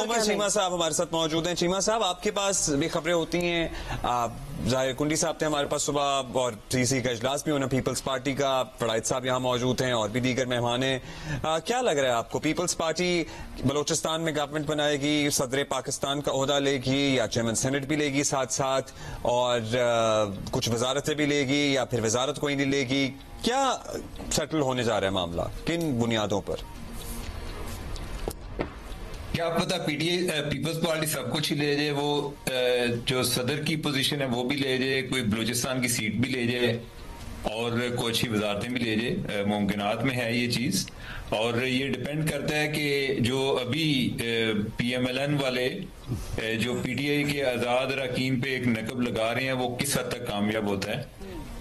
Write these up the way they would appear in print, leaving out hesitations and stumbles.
عمر چیمہ صاحب ہمارے ساتھ موجود ہیں. چیمہ صاحب, آپ کے پاس بھی خبریں ہوتی ہیں, ظاہر کنڈی صاحب تھے ہمارے پاس صبح, اور ٹی سی کا اجلاس بھی ہونا پیپلز پارٹی کا, فڑائد صاحب یہاں موجود ہیں اور بھی دیگر مہمان ہیں. کیا لگ رہا ہے آپ کو, پیپلز پارٹی بلوچستان میں گورنمنٹ بنائے گی, صدر پاکستان کا عہدہ لے گی, یا چیئرمین سینٹ بھی لے گی ساتھ ساتھ, اور کچھ وزارتیں بھی لے گی, یا پھر وزارت کوئی نہیں لے گی؟ کیا سیٹل ہونے جا رہا ہے معاملہ, کن بنیادوں پر؟ کیا پتا پیپلز پارٹی سب کچھ ہی لے جائے, وہ جو صدر کی پوزیشن ہے وہ بھی لے جائے, کوئی بلوچستان کی سیٹ بھی لے جائے, اور کوئی اچھی وزارتیں بھی لے جائے, ممکنات میں ہے یہ چیز. اور یہ ڈیپینڈ کرتا ہے کہ جو ابھی پی ایم ایل این والے جو پی ٹی آئی کے آزاد اراکین پہ ایک نقب لگا رہے ہیں, وہ کس حد تک کامیاب ہوتا ہے.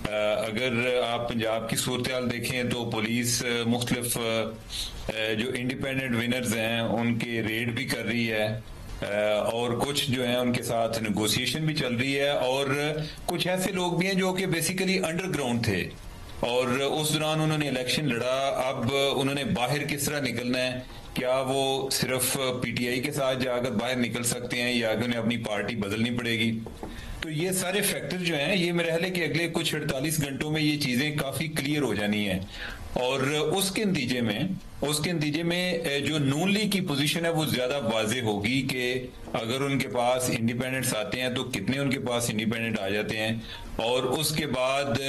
اگر آپ پنجاب کی صورتحال دیکھیں تو پولیس مختلف جو انڈیپینڈنٹ ونرز ہیں ان کے ریڈ بھی کر رہی ہے, اور کچھ جو ہیں ان کے ساتھ نیگوسیشن بھی چل رہی ہے, اور کچھ ایسے لوگ بھی ہیں جو کہ بیسیکلی انڈر گراؤنڈ تھے اور اس دوران انہوں نے الیکشن لڑا. اب انہوں نے باہر کس طرح نکلنا ہے, کیا وہ صرف پی ٹی آئی کے ساتھ جا کر باہر نکل سکتے ہیں, یا انہیں اپنی پارٹی بدلنی پڑے گی؟ تو یہ سارے فیکٹر جو ہیں, یہ میرا خیال ہے کہ اگلے کچھ 48 گھنٹوں میں یہ چیزیں کافی کلیئر ہو جانی ہیں. اور اس کے نتیجے میں جو نون لیگ کی پوزیشن ہے وہ زیادہ واضح ہوگی کہ اگر ان کے پاس انڈیپینڈنٹس آتے ہیں تو کتنے ان کے پاس انڈیپینڈنٹ آ جاتے ہیں, اور اس کے بعد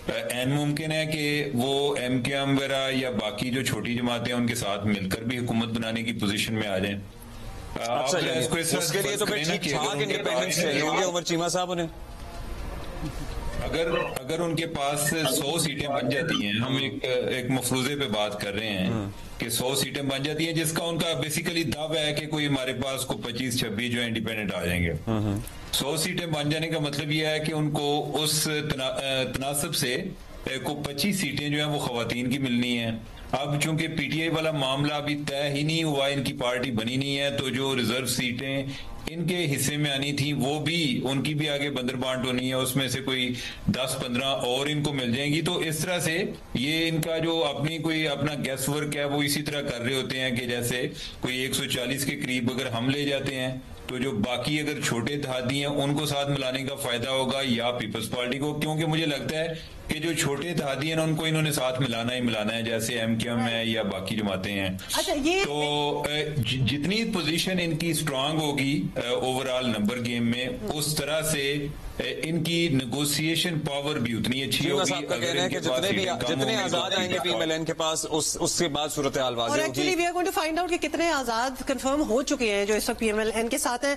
این ممکن ہے کہ وہ ایم کیو ایم وغیرہ یا باقی جو چھوٹی جماعتیں ہیں ان کے ساتھ مل کر بھی حکومت بنانے کی پوزیشن میں آ جائیں. اس کے لیے تو پھر ٹھیک ٹھاک انڈیپینڈنس چاہیے ہوں گے عمر چیمہ صاحب انہیں. اگر ان کے پاس 100 سیٹیں بن جاتی ہیں, ہم ایک مفروضے پہ بات کر رہے ہیں کہ 100 سیٹیں بن جاتی ہیں, جس کا ان کا بیسیکلی دعویٰ ہے کہ کوئی ہمارے پاس کو 25-26 جو انڈیپینڈنٹ آ جائیں گے. 100 سیٹیں بن جانے کا مطلب یہ ہے کہ ان کو اس تناسب سے کو 25 سیٹیں جو ہیں وہ خواتین کی ملنی ہیں. اب چونکہ پی ٹی آئی والا معاملہ ابھی طے ہی نہیں ہوا, ان کی پارٹی بنی نہیں ہے, تو جو ریزرو سیٹیں ان کے حصے میں آنی تھی وہ بھی ان کی بھی آگے بندر بانٹ ہونی ہے, اس میں سے کوئی 10-15 اور ان کو مل جائیں گی. تو اس طرح سے یہ ان کا جو اپنا گیس ورک ہے وہ اسی طرح کر رہے ہوتے ہیں کہ جیسے کوئی 140 کے قریب اگر ہم لے جاتے ہیں تو جو باقی اگر چھوٹے اتحادی ہیں ان کو ساتھ ملانے کا فائدہ ہوگا یا پیپلز پارٹی کو, کیونکہ مجھے لگتا ہے کہ جو چھوٹے اتحادی ہیں ان کو انہوں نے ساتھ ملانا ہے جیسے ایم کیو ایم ہے یا باقی جماعتیں ہیں. تو جتنی پوزیشن ان کی اسٹرانگ ہوگی اوور آل نمبر گیم میں, اس طرح سے ان کی نیگوسیشن پاور بھی اتنی اچھی ہوگی. صاحب کا کہنا ہے کہ جتنے آزاد آئیں گے پی ایم ایل این کے پاس اس کے بعد صورتحال واضح ہوگی. اور actually we are going to find out کہ کتنے آزاد کنفرم ہو چکے ہیں جو اس وقت پی ایم ایل این کے ساتھ ہیں.